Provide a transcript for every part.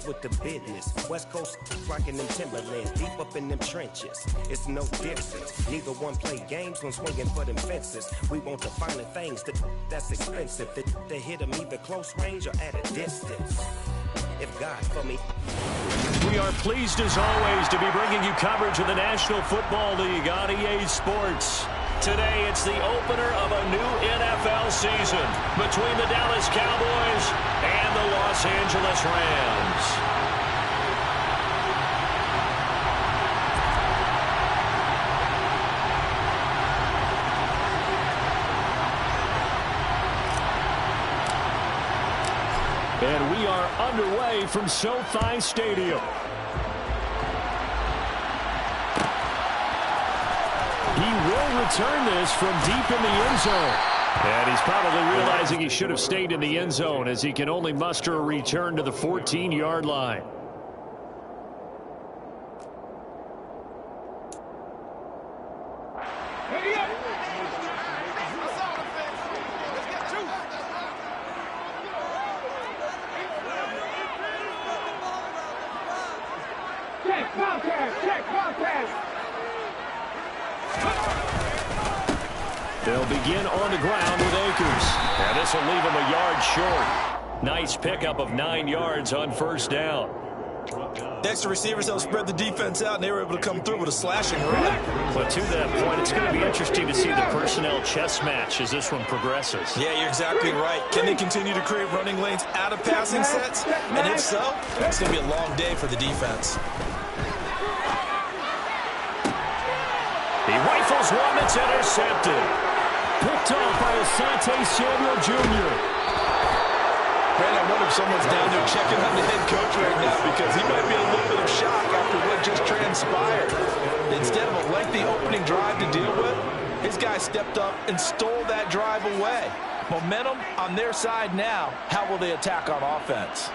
with the business. West Coast rocking them Timberlands, deep up in them trenches. It's no difference. Neither one play games when swinging for them fences. We want the finer things that's expensive. They hit them either close range or at a distance. If God for me. We are pleased as always to be bringing you coverage of the National Football League on EA Sports. Today it's the opener of a new NFL season between the Dallas Cowboys and the Los Angeles Rams. And we are underway from SoFi Stadium. He will return this from deep in the end zone. And he's probably realizing he should have stayed in the end zone as he can only muster a return to the 14-yard line. They'll begin on the ground with Akers. And this will leave him a yard short. Nice pickup of 9 yards on first down. Extra receivers help spread the defense out, and they were able to come through with a slashing run. But to that point, it's going to be interesting to see the personnel chess match as this one progresses. Yeah, you're exactly right. Can they continue to create running lanes out of passing sets? And if so, it's going to be a long day for the defense. He rifles one that's intercepted. Picked off by Asante Samuel Jr. Brandon, I wonder if someone's down there checking on the head coach right now because he might be in a little bit of shock after what just transpired. Instead of a lengthy opening drive to deal with, his guy stepped up and stole that drive away. Momentum on their side now. How will they attack on offense?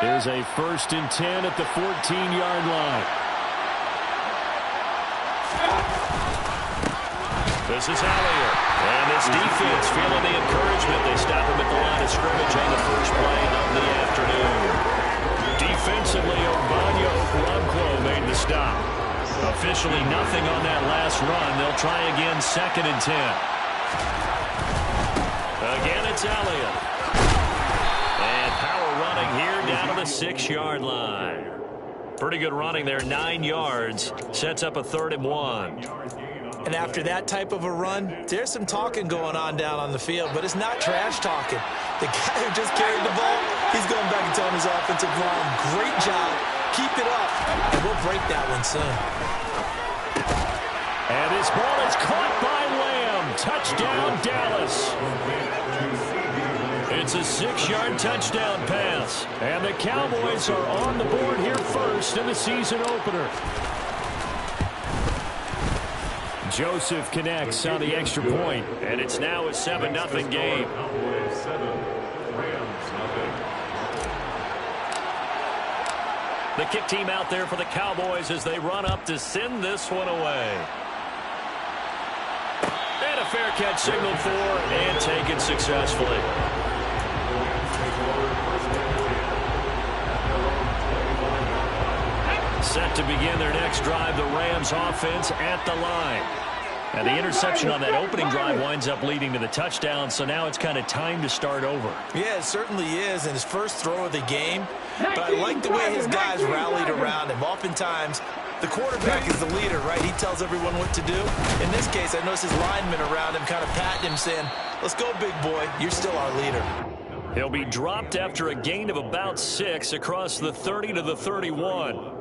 There's a 1st and 10 at the 14-yard line. This is Elliott. And this defense feeling the encouragement. They stop him at the line of scrimmage on the first play of the afternoon. Defensively, Obanyo Okoronkwo made the stop. Officially nothing on that last run. They'll try again 2nd and 10. Again, it's Elliott. And power running here down to the 6-yard line. Pretty good running there, 9 yards. Sets up a 3rd and 1. And after that type of a run, there's some talking going on down on the field, but it's not trash talking. The guy who just carried the ball, he's going back and telling his offensive line, great job, keep it up, and we'll break that one soon. And this ball is caught by Lamb. Touchdown, Dallas. It's a 6-yard touchdown pass. And the Cowboys are on the board here first in the season opener. Joseph connects on the extra point, and it's now a 7-0 game. The kick team out there for the Cowboys as they run up to send this one away. And a fair catch signaled for and taken successfully. Set to begin their next drive, the Rams offense at the line. And the interception on that opening drive winds up leading to the touchdown, so now it's kind of time to start over. Yeah, it certainly is, and his first throw of the game. But I like the way his guys rallied around him. Oftentimes, the quarterback is the leader, right? He tells everyone what to do. In this case, I noticed his linemen around him kind of patting him, saying, let's go, big boy. You're still our leader. He'll be dropped after a gain of about 6 across the 30 to the 31.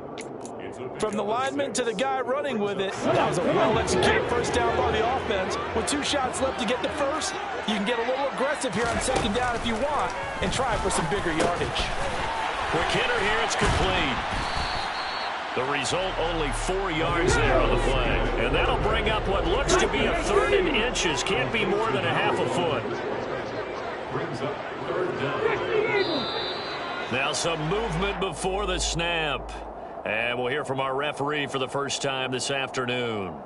From the lineman to the guy running with it, that was a well-executed first down by the offense. With 2 shots left to get the first, you can get a little aggressive here on 2nd down if you want and try for some bigger yardage. Quick hitter here, it's complete. The result, only 4 yards there on the play. And that'll bring up what looks to be a 3rd and inches. Can't be more than a half a foot. Now some movement before the snap. And we'll hear from our referee for the first time this afternoon.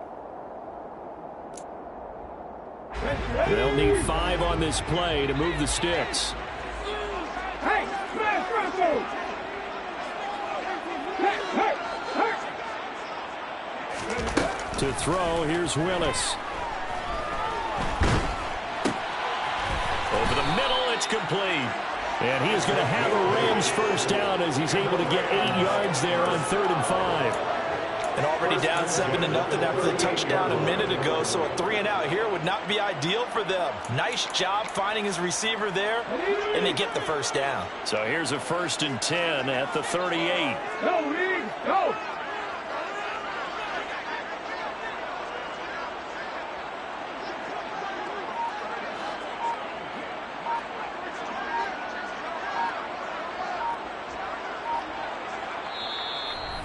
They'll need 5 on this play to move the sticks. To throw, here's Willis. Over the middle, it's complete. And he is going to have a Rams first down as he's able to get 8 yards there on 3rd and 5. And already down 7-0 after the touchdown a minute ago, so a 3-and-out here would not be ideal for them. Nice job finding his receiver there, and they get the first down. So here's a 1st and 10 at the 38. Go, Reed, go!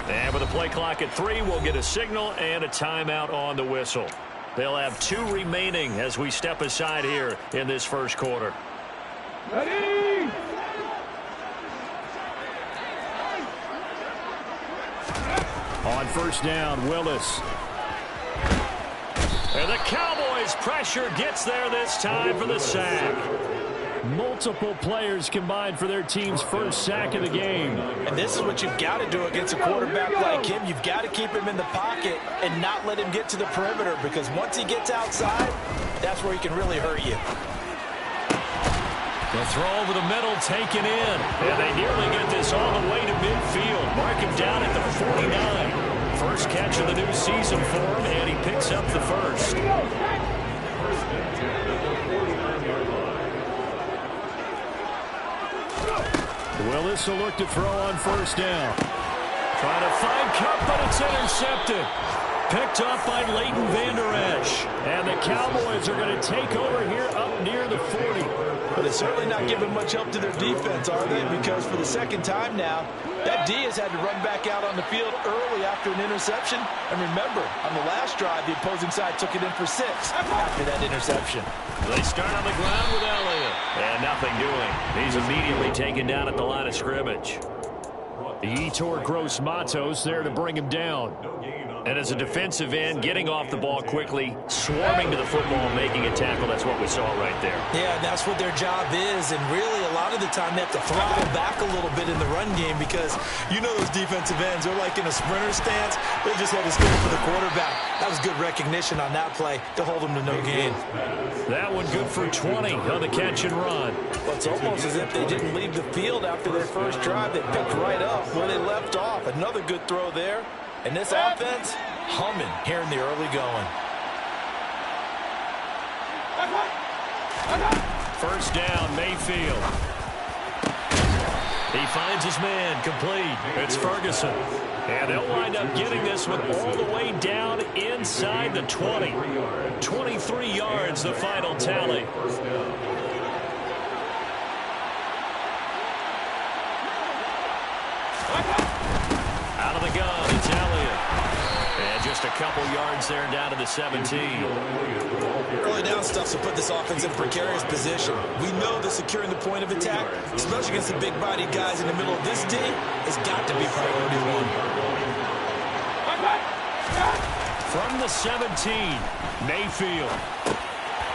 And with a play clock at 3, we'll get a signal and a timeout on the whistle. They'll have 2 remaining as we step aside here in this first quarter. Ready! On first down, Willis. And the Cowboys' pressure gets there this time for the sack. Multiple players combined for their team's first sack of the game. And this is what you've got to do against a quarterback like him. You've got to keep him in the pocket and not let him get to the perimeter, because once he gets outside, that's where he can really hurt you. The throw over the middle taken in. And they nearly get this all the way to midfield. Mark him down at the 49. First catch of the new season for him, and he picks up the first. Willis will look to throw on first down. Trying to find Cup, but it's intercepted. Picked off by Leighton Vander Esch. And the Cowboys are going to take over here up near the 40. But they're certainly not giving much help to their defense, are they? Because for the second time now, that D has had to run back out on the field early after an interception. And remember, on the last drive, the opposing side took it in for 6 after that interception. They start on the ground with Elliott. And nothing doing. He's immediately taken down at the line of scrimmage. The Etor Gross Matos there to bring him down. And as a defensive end, getting off the ball quickly, swarming to the football, making a tackle. That's what we saw right there. Yeah, and that's what their job is. And really, a lot of the time, they have to throttle back a little bit in the run game, because you know those defensive ends, they're like in a sprinter stance. They just have to scope for the quarterback. That was good recognition on that play to hold them to no gain. That one good for 20 on the catch and run. Well, it's almost as if they didn't leave the field after their first drive. They picked right up where they left off. Another good throw there. And this offense, humming here in the early going. First down, Mayfield. He finds his man, complete. It's Ferguson. And they'll wind up getting this one all the way down inside the 20. 23 yards, the final tally. Out of the gun, it's Elliott. And just a couple yards there down to the 17. Early down stuff to put this offense in a precarious position. We know that securing the point of attack, especially against the big-bodied guys in the middle of this team, has got to be priority 1. From the 17, Mayfield.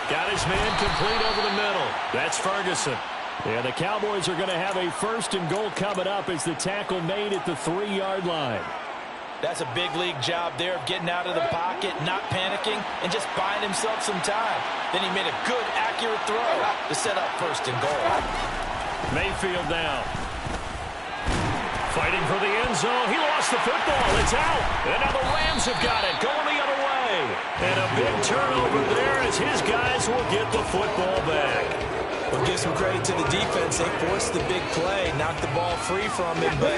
Got his man complete over the middle. That's Ferguson. And the Cowboys are going to have a 1st and goal coming up as the tackle made at the 3-yard line. That's a big league job there of getting out of the pocket, not panicking, and just buying himself some time. Then he made a good, accurate throw to set up 1st and goal. Mayfield now. Fighting for the end zone. He lost the football. It's out. And now the Rams have got it. Going the other way. And a big turnover there as his guys will get the football back. We'll give some credit to the defense. They forced the big play, knocked the ball free from him, but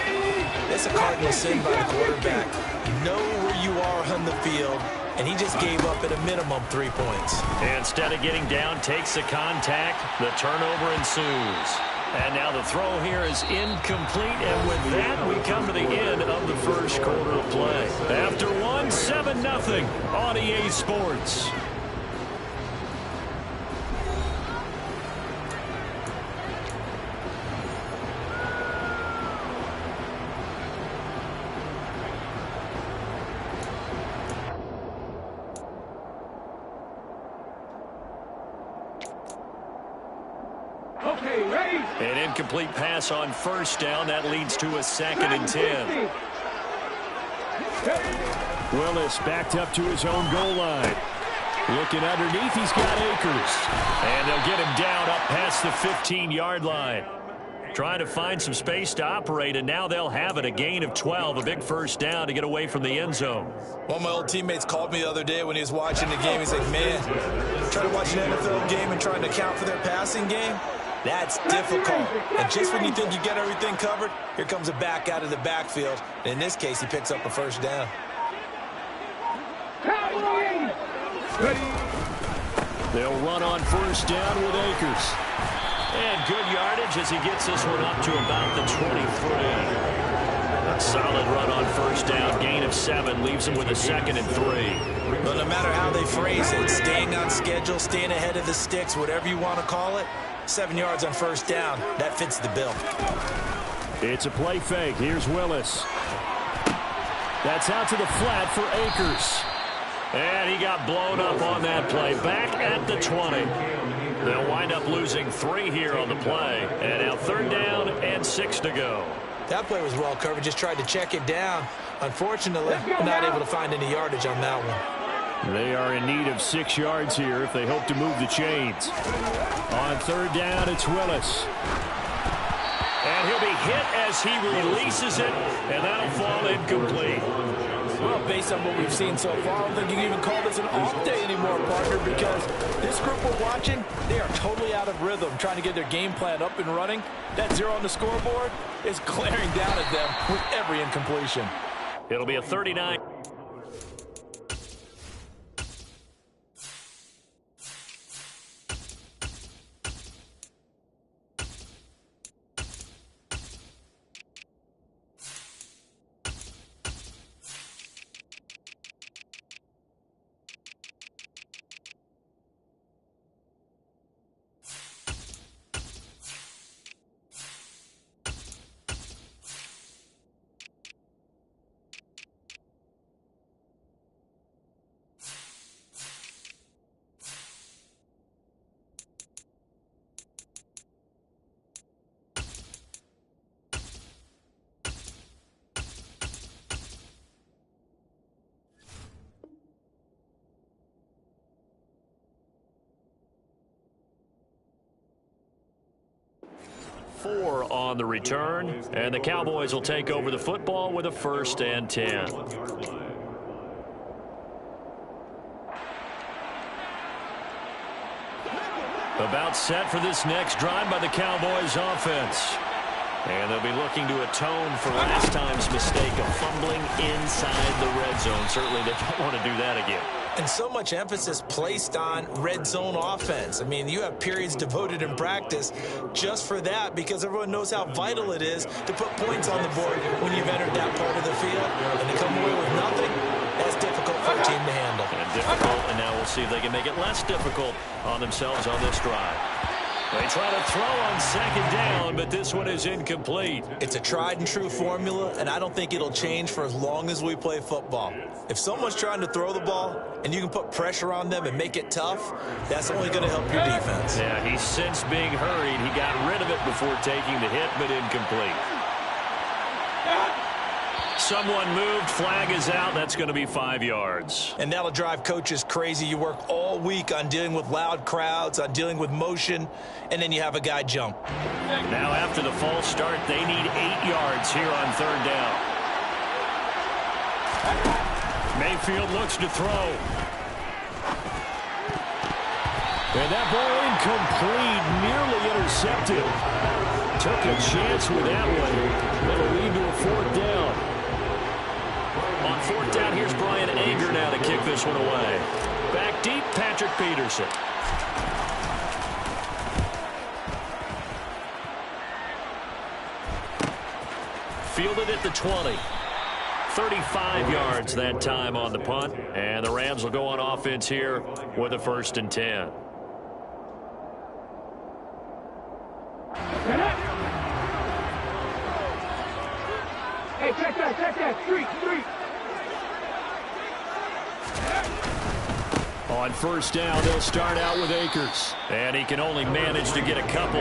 it's a cardinal sin by the quarterback. You know where you are on the field, and he just gave up at a minimum 3 points. And instead of getting down, takes the contact. The turnover ensues. And now the throw here is incomplete, and with that, we come to the end of the first quarter of play. After one, 7-0 on EA Sports. Okay, ready? An incomplete pass on first down. That leads to a 2nd and 10. Willis backed up to his own goal line. Looking underneath, he's got Akers. And they'll get him down up past the 15-yard line. Trying to find some space to operate, and now they'll have it. A gain of 12, a big first down to get away from the end zone. One of my old teammates called me the other day when he was watching the game. He's like, man, trying to watch an NFL game and trying to account for their passing game, that's difficult. And just when you think you get everything covered, here comes a back out of the backfield. And in this case, he picks up a first down. They'll run on first down with Akers. And good yardage as he gets this one up to about the 23. A solid run on first down. Gain of 7 leaves him with a 2nd and 3. But no matter how they phrase it, staying on schedule, staying ahead of the sticks, whatever you want to call it, 7 yards on first down, that fits the bill. It's a play fake. Here's Willis. That's out to the flat for Akers. And he got blown up on that play. Back at the 20. They'll wind up losing 3 here on the play. And now 3rd down and 6 to go. That play was well covered. Just tried to check it down. Unfortunately, not able to find any yardage on that one. They are in need of 6 yards here if they hope to move the chains. On 3rd down, it's Willis. And he'll be hit as he releases it, and that'll fall incomplete. Well, based on what we've seen so far, I don't think you can even call this an off day anymore, partner, because this group we're watching, they are totally out of rhythm, trying to get their game plan up and running. That 0 on the scoreboard is glaring down at them with every incompletion. It'll be a 39. Four on the return, and the Cowboys will take over the football with a 1st and 10. About set for this next drive by the Cowboys offense. And they'll be looking to atone for last time's mistake of fumbling inside the red zone. Certainly they don't want to do that again. And so much emphasis placed on red zone offense. I mean, you have periods devoted in practice just for that because everyone knows how vital it is to put points on the board when you've entered that part of the field. And to come away with nothing, that's difficult for a team to handle. And difficult, and now we'll see if they can make it less difficult on themselves on this drive. They try to throw on 2nd down, but this one is incomplete. It's a tried and true formula, and I don't think it'll change for as long as we play football. If someone's trying to throw the ball and you can put pressure on them and make it tough, that's only going to help your defense. Yeah, he's since being hurried. He got rid of it before taking the hit, but incomplete. Someone moved. Flag is out. That's going to be 5 yards. And that'll drive coaches crazy. You work all week on dealing with loud crowds, on dealing with motion, and then you have a guy jump. Now after the false start, they need 8 yards here on 3rd down. Mayfield looks to throw. And that ball incomplete, nearly intercepted. Took a chance with that one. That'll lead to a 4th down. On 4th down, here's Brian Anger now to kick this one away. Back deep, Patrick Peterson. Fielded at the 20. 35 yards that time on the punt. And the Rams will go on offense here with a 1st and 10. Hey, check that, street. On first down, they'll start out with Akers. And he can only manage to get a couple.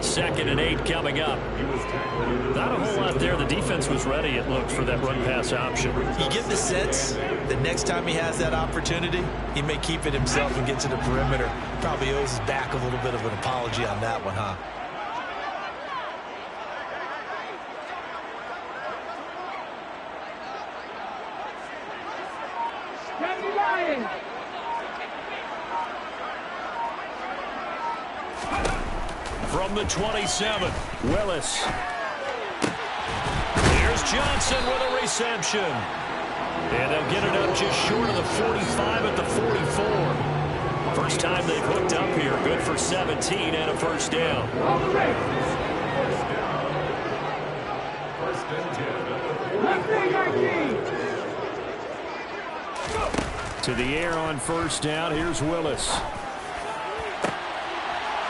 2nd and 8 coming up. Not a whole lot there. The defense was ready, it looked, for that run-pass option. You get the sense that next time he has that opportunity, he may keep it himself and get to the perimeter. Probably owes his back a little bit of an apology on that one, huh? From the 27, Willis. Here's Johnson with a reception. And they'll get it up just short of the 45 at the 44. First time they've hooked up here. Good for 17 and a first down. To the air on first down. Here's Willis.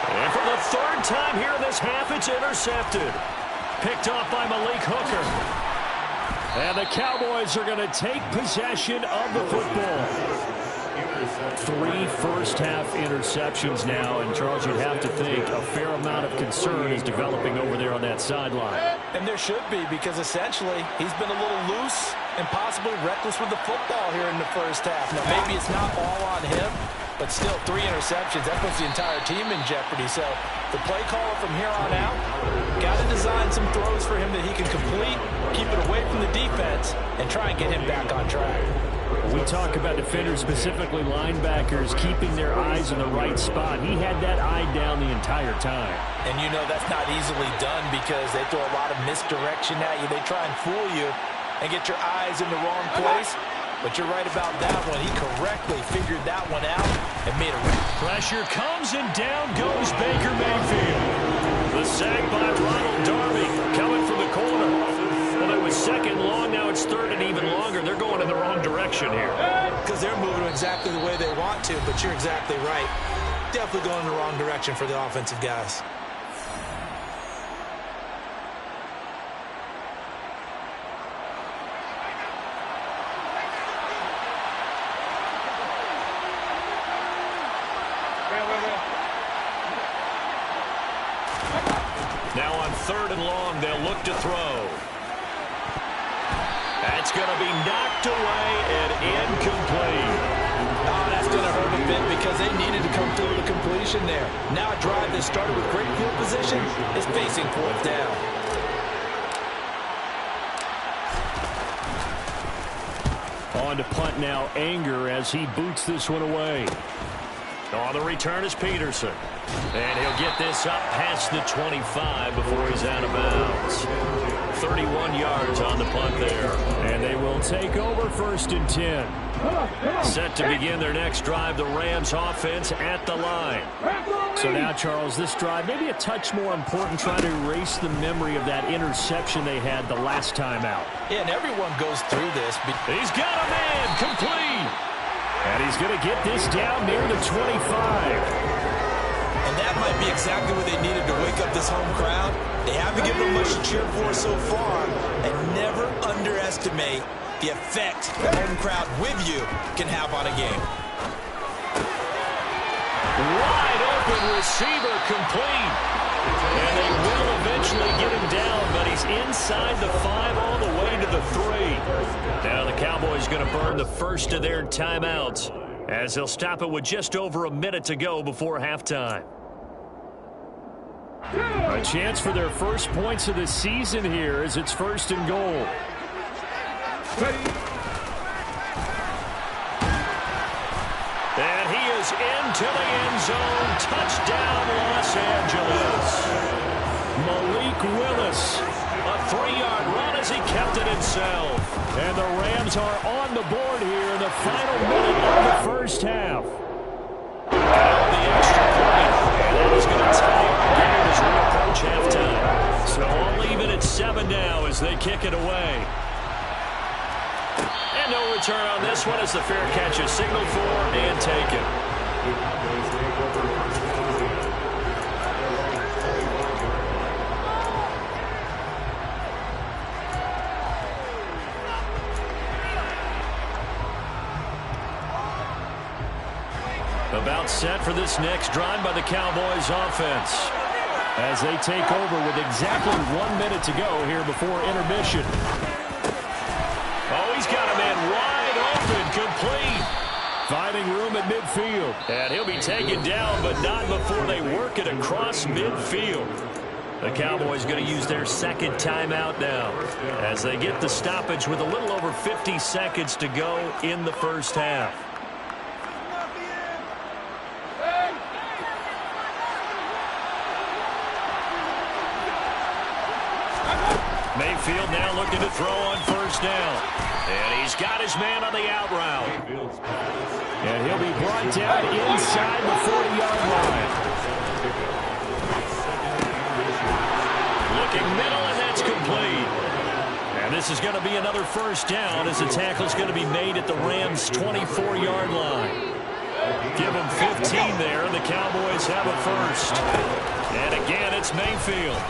And for the 3rd time here in this half, it's intercepted. Picked off by Malik Hooker. And the Cowboys are going to take possession of the football. 3 first-half interceptions now, and Charles, you'd have to think a fair amount of concern is developing over there on that sideline. And there should be, because essentially he's been a little loose and possibly reckless with the football here in the first half. Now, maybe it's not all on him, but still 3 interceptions. That puts the entire team in jeopardy. So the play caller from here on out got to design some throws for him that he can complete, keep it away from the defense, and try and get him back on track. We talk about defenders, specifically linebackers, keeping their eyes in the right spot. He had that eye down the entire time. And you know that's not easily done because they throw a lot of misdirection at you. They try and fool you and get your eyes in the wrong place. But you're right about that one. He correctly figured that one out and made a... Pressure comes and down goes Baker Mayfield. The sack by Ronald Darby coming from the corner. Well, it was 2nd long. Now it's 3rd and even longer. They're going in the wrong direction here. Because they're moving exactly the way they want to, but you're exactly right. Definitely going in the wrong direction for the offensive guys. Now on 3rd and long, they'll look to throw. That's going to be knocked away and incomplete. Oh, that's going to hurt a bit because they needed to come through with a completion there. Now a drive that started with great field position is facing 4th down. On to punt now, Anger as he boots this one away. On the return is Peterson. And he'll get this up past the 25 before he's out of bounds. 31 yards on the punt there. And they will take over 1st and 10. Set to begin their next drive, the Rams offense at the line. So now, Charles, this drive maybe a touch more important, trying to erase the memory of that interception they had the last time out. Yeah, and everyone goes through this. He's got a man, complete. And he's going to get this down near the 25. And that might be exactly what they needed to wake up this home crowd. They haven't given them much to cheer for so far. And never underestimate the effect the home crowd with you can have on a game. Wide open receiver, complete. And they will eventually get him down, but he's inside the 5 all the way to the 3. Now the Cowboys going to burn the first of their timeouts as they'll stop it with just over a minute to go before halftime. A chance for their first points of the season here as it's 1st and goal. And he is into the end zone. Touchdown, Los Angeles. Malik Willis, a 3-yard run as he kept it himself. And the Rams are on the board here in the final minute of the first half. And the extra point. And that is going to tie our game as we approach halftime. So all even at 7 now as they kick it away. And no return on this one as the fair catch is signaled for and taken. About set for this next drive by the Cowboys offense, as they take over with exactly 1 minute to go here before intermission. Oh, he's got a man wide open, complete. Finding room at midfield. And he'll be taken down, but not before they work it across midfield. The Cowboys going to use their second timeout now as they get the stoppage with a little over 50 seconds to go in the first half. Mayfield now looking to throw on first down. And he's got his man on the out route. And he'll be brought down inside the 40-yard line. Looking middle, and that's complete. And this is going to be another first down as the tackle's going to be made at the Rams' 24-yard line. Give them 15 there, and the Cowboys have a first. And again, it's Mayfield.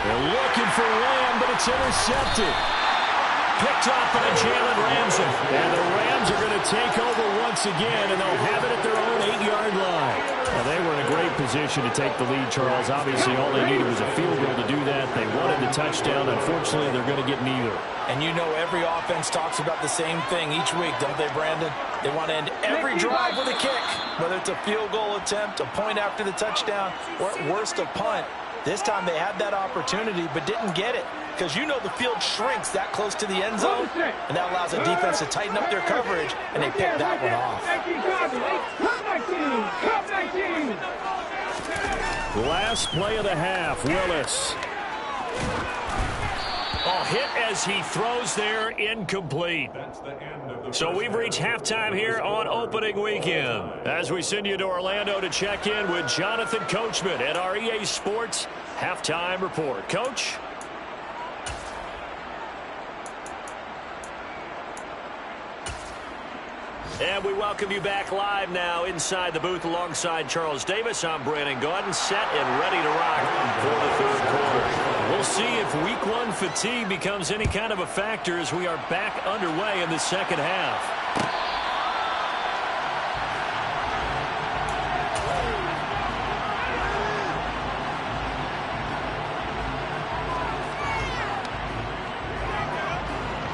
They're looking for Lamb, but it's intercepted. Picked off by Jalen Ramsey. And the Rams are going to take over once again, and they'll have it at their own 8-yard line. Well, they were in a great position to take the lead, Charles. Obviously, all they needed was a field goal to do that. They wanted the touchdown. Unfortunately, they're going to get neither. And you know every offense talks about the same thing each week, don't they, Brandon? They want to end every drive with a kick, whether it's a field goal attempt, a point after the touchdown, or at worst, a punt. This time they had that opportunity but didn't get it because you know the field shrinks that close to the end zone, and that allows the defense to tighten up their coverage, and they picked that one off. Last play of the half, Willis. Oh, hit as he throws there, incomplete. So we've reached halftime here on opening weekend as we send you to Orlando to check in with Jonathan Coachman at our EA Sports Halftime Report. Coach? And we welcome you back live now inside the booth alongside Charles Davis. I'm Brandon Gaudin, set and ready to rock for the third quarter. We'll see if week one fatigue becomes any kind of a factor as we are back underway in the second half.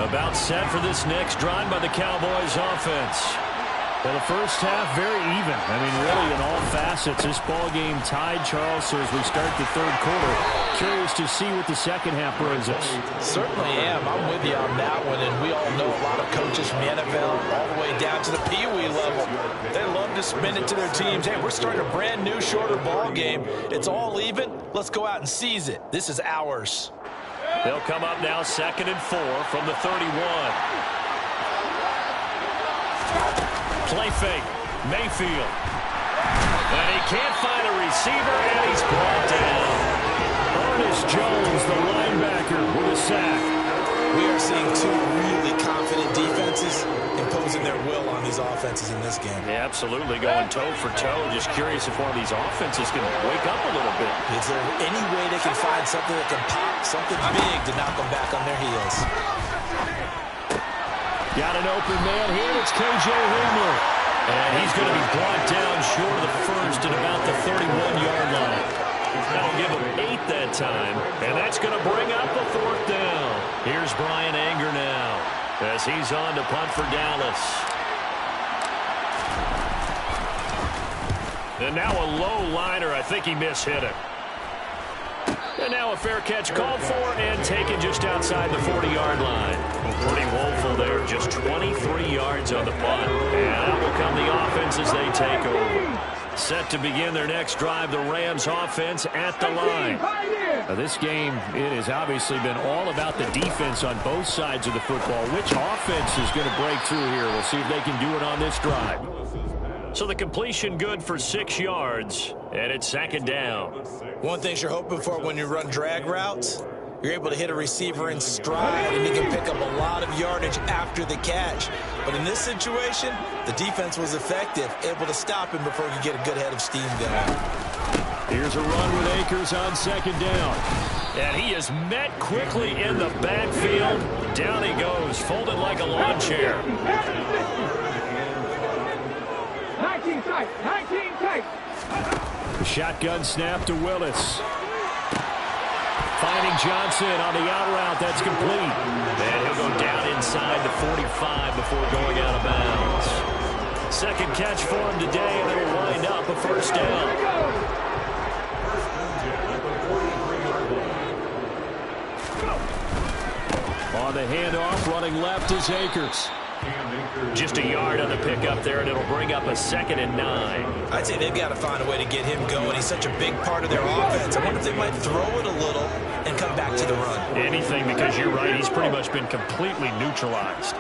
About set for this next drive by the Cowboys offense. Well, the first half, very even. I mean, really, in all facets, this ball game tied, Charles. So as we start the third quarter, curious to see what the second half brings us. Certainly am. I'm with you on that one. And we all know a lot of coaches from the NFL all the way down to the Pee Wee level. They love to spin it to their teams. Hey, we're starting a brand new, shorter ball game. It's all even. Let's go out and seize it. This is ours. They'll come up now 2nd and 4 from the 31. Play fake. Mayfield. And he can't find a receiver, and he's brought down. Ernest Jones, the linebacker, with a sack. We are seeing two really confident defenses imposing their will on these offenses in this game. Yeah, absolutely, going toe for toe. Just curious if one of these offenses can wake up a little bit. Is there any way they can find something that can pop, something big to knock them back on their heels? Got an open man here. It's K.J. Hamler. And he's going to be brought down short of the first at about the 31-yard line. That'll give him 8 that time. And that's going to bring up a 4th down. Here's Brian Anger now as he's on to punt for Dallas. And now a low liner. I think he mishit it. And now a fair catch called for and taken just outside the 40-yard line. Pretty woeful there. Just 23 yards on the punt. And out will come the offense as they take over. Set to begin their next drive, the Rams offense at the line. Now this game, it has obviously been all about the defense on both sides of the football. Which offense is going to break through here? We'll see if they can do it on this drive. So the completion good for 6 yards, and it's 2nd down. One thing you're hoping for when you run drag routes, you're able to hit a receiver in stride, and he can pick up a lot of yardage after the catch. But in this situation, the defense was effective, able to stop him before he could get a good head of steam going. Here's a run with Akers on 2nd down. And he is met quickly in the backfield. Down he goes, folded like a lawn chair. tight. 19 tight. Shotgun snap to Willis. Finding Johnson on the out route. That's complete. And he'll go down inside the 45 before going out of bounds. Second catch for him today, and it'll wind up a first down. On the handoff, running left is Akers. Just a yard on the pickup there, and it'll bring up a 2nd and 9. I'd say they've got to find a way to get him going. He's such a big part of their offense. I wonder if they might throw it a little and come back to the run. Anything, because you're right. He's pretty much been completely neutralized.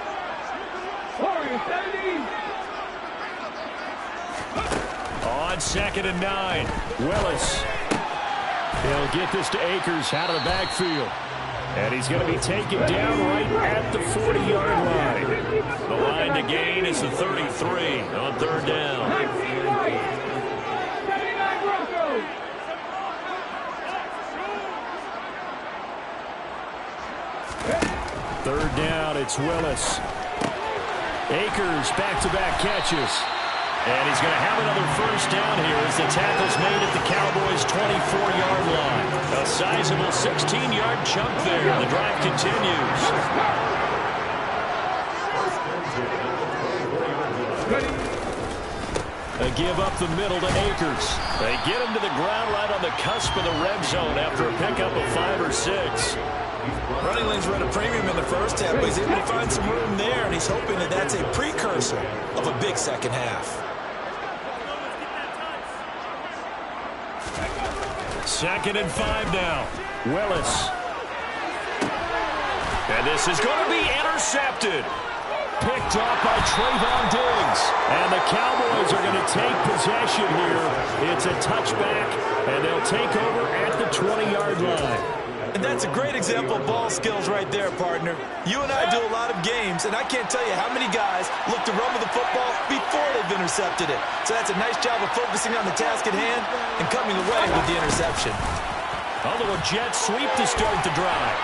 On 2nd and 9, Willis. He'll get this to Akers out of the backfield. And he's going to be taken down right at the 40-yard line. The line to gain is the 33 on 3rd down. Third down, it's Willis. Akers back-to-back catches. And he's going to have another first down here as the tackle's made at the Cowboys' 24-yard line. A sizable 16-yard chunk there. The drive continues. They give up the middle to Akers. They get him to the ground right on the cusp of the red zone after a pickup of 5 or 6. Running lanes were at a premium in the first half, but he's able to find some room there, and he's hoping that that's a precursor of a big second half. 2nd and 5 now. Willis. And this is going to be intercepted. Picked off by Trayvon Diggs. And the Cowboys are going to take possession here. It's a touchback, and they'll take over at the 20-yard line. And that's a great example of ball skills right there, partner. You and I do a lot of games, and I can't tell you how many guys look to run with the football before they've intercepted it. So that's a nice job of focusing on the task at hand and coming away with the interception. Although a jet sweep to start the drive.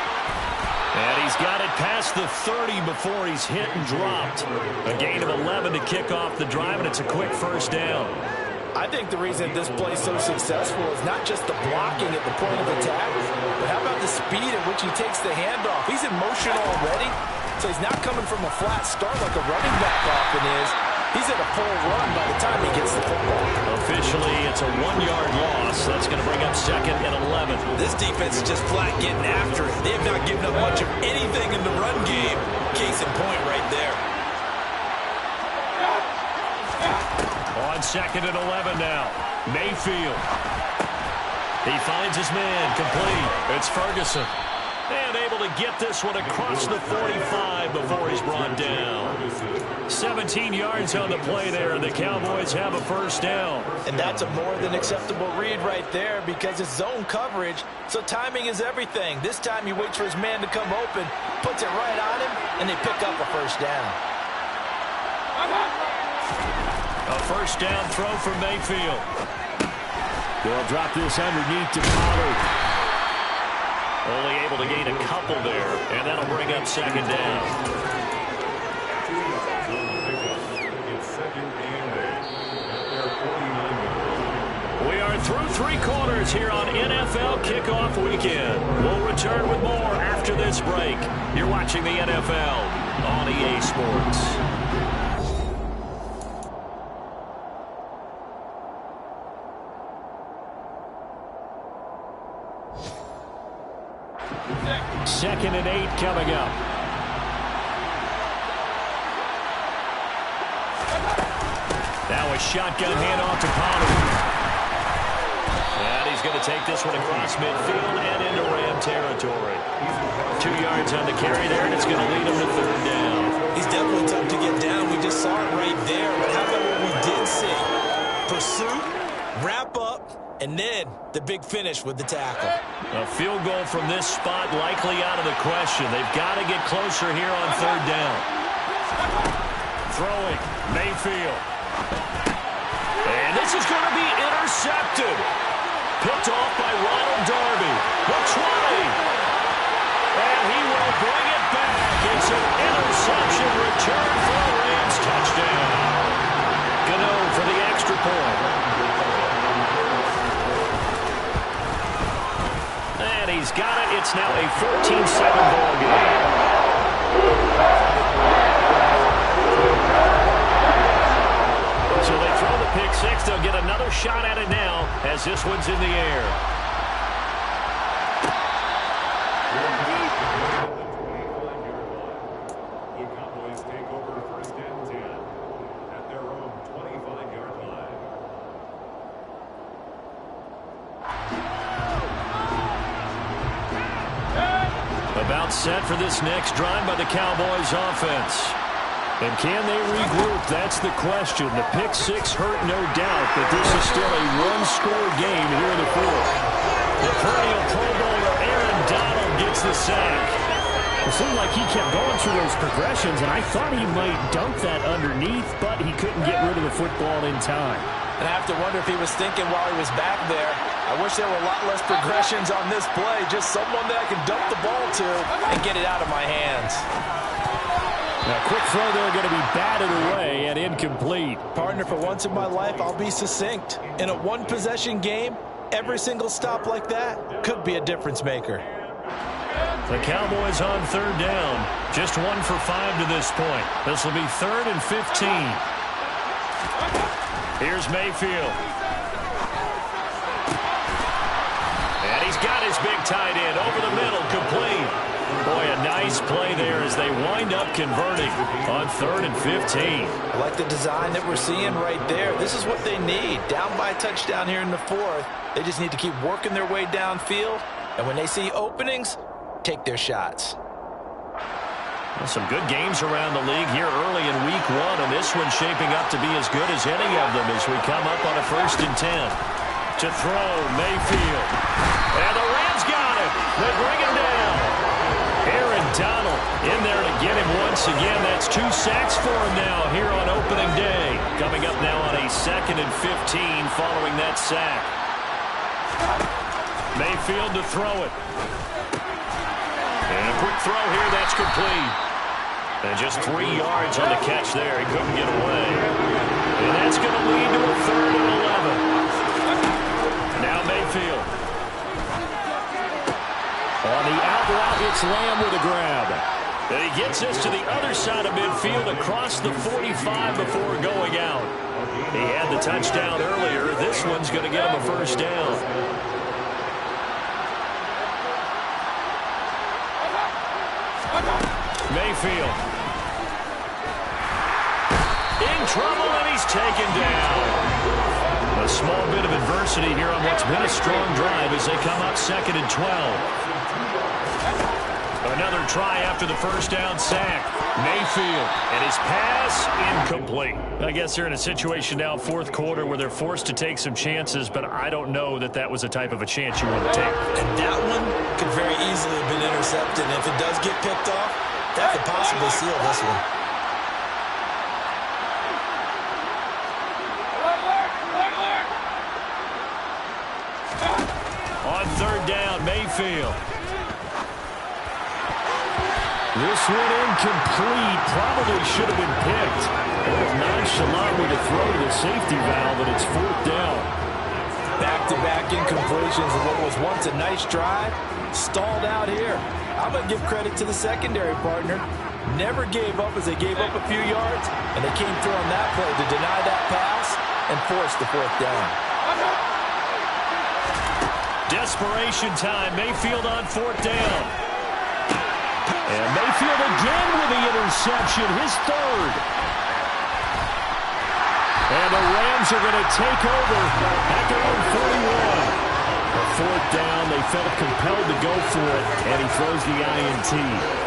And he's got it past the 30 before he's hit and dropped. A gain of 11 to kick off the drive, and it's a quick first down. I think the reason this play is so successful is not just the blocking at the point of attack, but how about the speed at which he takes the handoff? He's in motion already, so he's not coming from a flat start like a running back often is. He's at a full run by the time he gets the football. Officially, it's a 1-yard loss. That's going to bring up 2nd and 11. This defense is just flat getting after it. They have not given up much of anything in the run game. Case in point right there. On 2nd and 11 now. Mayfield. He finds his man complete. It's Ferguson. And able to get this one across the 45 before he's brought down. 17 yards on the play there, and the Cowboys have a first down. And that's a more than acceptable read right there because it's zone coverage, so timing is everything. This time he waits for his man to come open, puts it right on him, and they pick up a first down. A first down throw for Mayfield. They'll drop this underneath to Pollard. Only able to gain a couple there, and that'll bring up 2nd down. We are through 3 quarters here on NFL Kickoff Weekend. We'll return with more after this break. You're watching the NFL on EA Sports. Second and 8 coming up. Now a shotgun handoff to Pollard. And he's going to take this one across midfield and into Ram territory. 2 yards on the carry there, and it's going to lead him to 3rd down. He's definitely tough to get down. We just saw it right there. But how about what we did see? Pursuit, wrap up, and then the big finish with the tackle. A field goal from this spot likely out of the question. They've got to get closer here on 3rd down. Throwing, Mayfield. And this is going to be intercepted. Picked off by Ronald Darby. The 20. And he will bring it back. It's an interception return for a Rams touchdown. Gano for the extra he's got it. It's now a 14-7 ball game. So they throw the pick six. They'll get another shot at it now as this one's in the air. About set for this next drive by the Cowboys offense. And can they regroup? That's the question. The pick six hurt, no doubt, but this is still a one-score game here in the fourth. The perennial Pro Bowler Aaron Donald gets the sack. It seemed like he kept going through those progressions, and I thought he might dunk that underneath, but he couldn't get rid of the football in time. And I have to wonder if he was thinking while he was back there, I wish there were a lot less progressions on this play. Just someone that I can dump the ball to and get it out of my hands. Now, quick throw there, going to be batted away and incomplete. Partner, for once in my life, I'll be succinct. In a one-possession game, every single stop like that could be a difference maker. The Cowboys on third down. Just 1 for 5 to this point. This will be 3rd and 15. Here's Mayfield. And he's got his big tight end over the middle, complete. Boy, a nice play there as they wind up converting on 3rd and 15. I like the design that we're seeing right there. This is what they need. Down by a touchdown here in the fourth. They just need to keep working their way downfield. And when they see openings, take their shots. Well, some good games around the league here early in week 1, and this one's shaping up to be as good as any of them as we come up on a 1st and 10. To throw, Mayfield. And the Rams got him. They bring him down. Aaron Donald in there to get him once again. That's 2 sacks for him now here on opening day. Coming up now on a 2nd and 15 following that sack. Mayfield to throw it. And a quick throw here, that's complete. And just 3 yards on the catch there. He couldn't get away. And that's going to lead to a 3rd and 11. Now Mayfield. On the out route, it's Lamb with a grab. And he gets this to the other side of midfield across the 45 before going out. He had the touchdown earlier. This one's going to get him a 1st down. Mayfield. In trouble, and he's taken down. A small bit of adversity here on what's been a strong drive as they come up 2nd and 12. Another try after the 1st down sack. Mayfield, and his pass incomplete. I guess they're in a situation now, 4th quarter, where they're forced to take some chances, but I don't know that that was the type of a chance you want to take. And that one could very easily have been intercepted. And if it does get picked off, that could possibly seal this one. On 3rd down, Mayfield. This one incomplete. Probably should have been picked. Nonchalantly to throw to the safety valve, and it's 4th down. Back-to-back incompletions of what was once a nice drive. Stalled out here. I'm going to give credit to the secondary partner. Never gave up as they gave up a few yards, and they came through on that play to deny that pass and force the 4th down. Desperation time. Mayfield on 4th down. And Mayfield again with the interception, his 3rd. And the Rams are going to take over at their own 41. A 4th down, they felt compelled to go for it, and he throws the INT.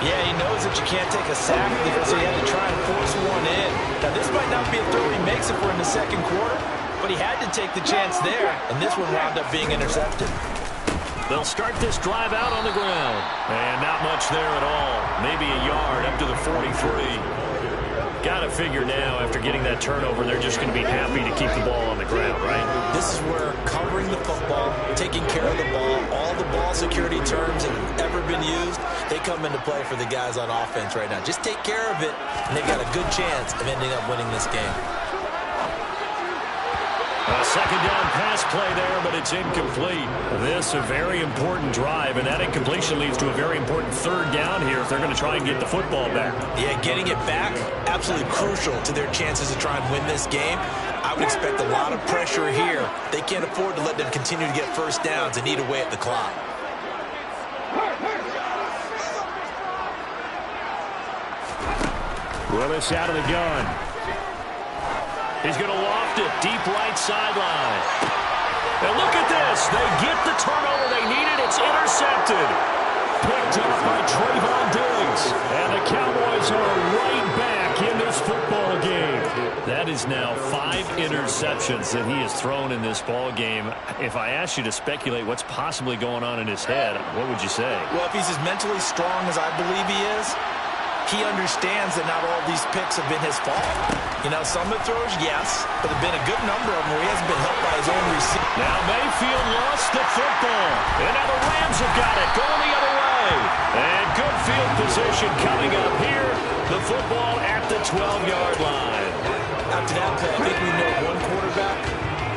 Yeah, he knows that you can't take a sack because he had to try and force one in. Now, this might not be a throw he makes if we're in the 2nd quarter, but he had to take the chance there, and this one wound up being intercepted. They'll start this drive out on the ground. And not much there at all. Maybe a yard up to the 43. Got to figure now, after getting that turnover, they're just going to be happy to keep the ball on the ground, right? This is where covering the football, taking care of the ball, all the ball security terms that have ever been used, they come into play for the guys on offense right now. Just take care of it, and they've got a good chance of ending up winning this game. A second down pass play there, but it's incomplete. This a very important drive, and that incompletion leads to a very important third down here if they're going to try and get the football back. Yeah, getting it back, absolutely crucial to their chances to try and win this game. I would expect a lot of pressure here. They can't afford to let them continue to get first downs and eat away at the clock. Willis out of the gun. He's going to loft it deep right sideline. And look at this. They get the turnover they needed. It's intercepted. Picked up by Trayvon Diggs. And the Cowboys are right back in this football game. That is now 5 interceptions that he has thrown in this ball game. If I asked you to speculate what's possibly going on in his head, what would you say? Well, if he's as mentally strong as I believe he is, he understands that not all of these picks have been his fault. You know, some of the throws, yes, but there have been a good number of them where he hasn't been helped by his own receiver. Now Mayfield lost the football. And now the Rams have got it, going the other way. And good field position coming up here. The football at the 12-yard line. After that play, I think we know one quarterback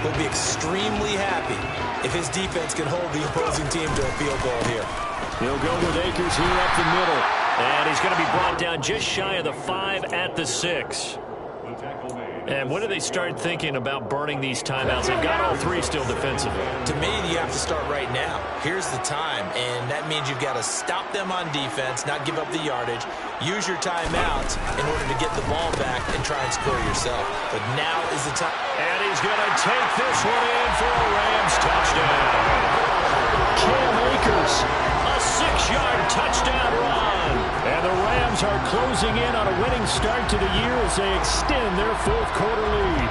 will be extremely happy if his defense can hold the opposing team to a field goal here. He'll go with Akers here up the middle. And he's going to be brought down just shy of the 5 at the 6. And when do they start thinking about burning these timeouts? They've got all 3 still defensively. To me, you have to start right now. Here's the time, and that means you've got to stop them on defense, not give up the yardage, use your timeouts in order to get the ball back and try and score yourself. But now is the time. And he's going to take this one in for a Rams touchdown. Cam Akers, a 6-yard touchdown run. And the Rams are closing in on a winning start to the year as they extend their 4th quarter lead.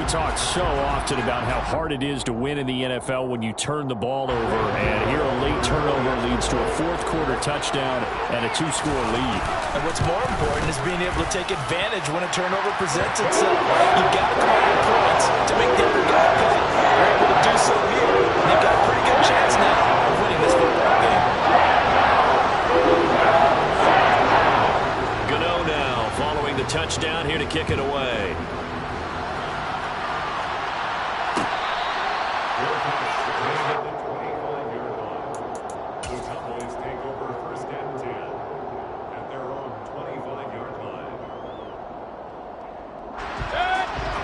We talk so often about how hard it is to win in the NFL when you turn the ball over. And here a late turnover leads to a 4th quarter touchdown and a 2-score lead. And what's more important is being able to take advantage when a turnover presents itself. You've got to come up with points to make the other guy pay. They're able to do so here. And they've got a pretty good chance now of winning this football game. Gano now following the touchdown here to kick it away.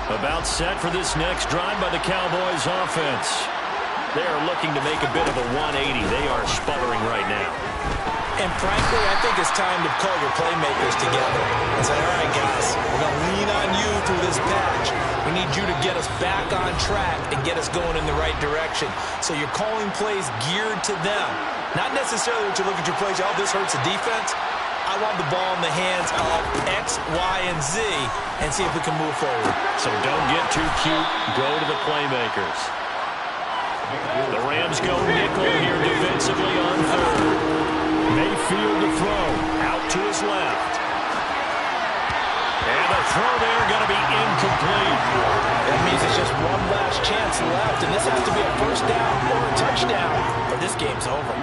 About set for this next drive by the Cowboys offense. They are looking to make a bit of a 180. They are sputtering right now. And frankly, I think it's time to call your playmakers together and say, all right, guys, we're going to lean on you through this patch. We need you to get us back on track and get us going in the right direction. So you're calling plays geared to them. Not necessarily what you look at your plays, oh, this hurts the defense. I want the ball in the hands of X, Y, and Z and see if we can move forward. So don't get too cute. Go to the playmakers. The Rams go nickel here defensively on 3rd. Mayfield to throw. Out to his left. And the throw there going to be incomplete. That means it's just one last chance left, and this has to be a first down or a touchdown, or this game's over.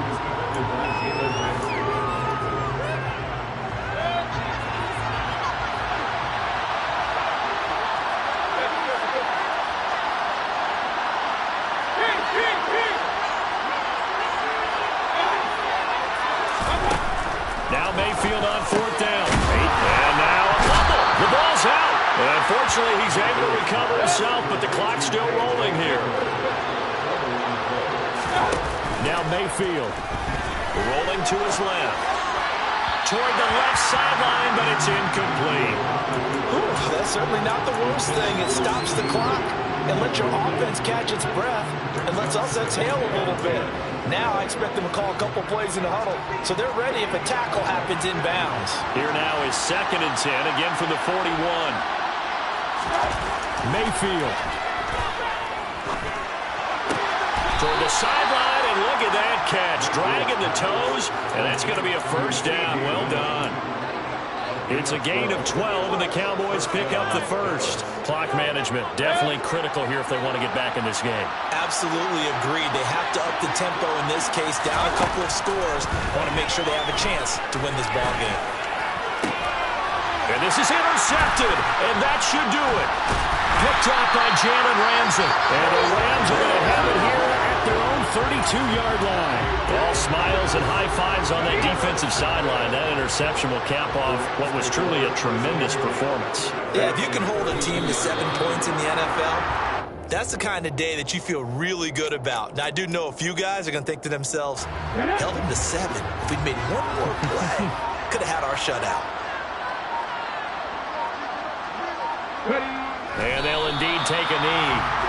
Now Mayfield on 4th down. And now a fumble. The ball's out. And unfortunately, he's able to recover himself, but the clock's still rolling here. Now Mayfield rolling to his left. Toward the left sideline, but it's incomplete. Ooh, that's certainly not the worst thing. It stops the clock and lets your offense catch its breath and lets us exhale a little bit. Now I expect them to call a couple plays in the huddle, so they're ready if a tackle happens inbounds. Here now is 2nd and 10, again from the 41. Mayfield. Toward the sideline, and look at that catch. Dragging the toes, and that's going to be a first down. Well done. It's a gain of 12, and the Cowboys pick up the first. Clock management, definitely critical here if they want to get back in this game. Absolutely agreed. They have to up the tempo in this case, down a couple of scores. Want to make sure they have a chance to win this ball game. And this is intercepted, and that should do it. Picked off by Jalen Ramsey. And the Rams are going to have it here at their own 32-yard line. All smiles and high fives on that defensive sideline. That interception will cap off what was truly a tremendous performance. Yeah, if you can hold a team to 7 points in the NFL, that's the kind of day that you feel really good about. Now, I do know a few guys are going to think to themselves, held them to 7. If we'd made one more play, could have had our shutout. And they'll indeed take a knee.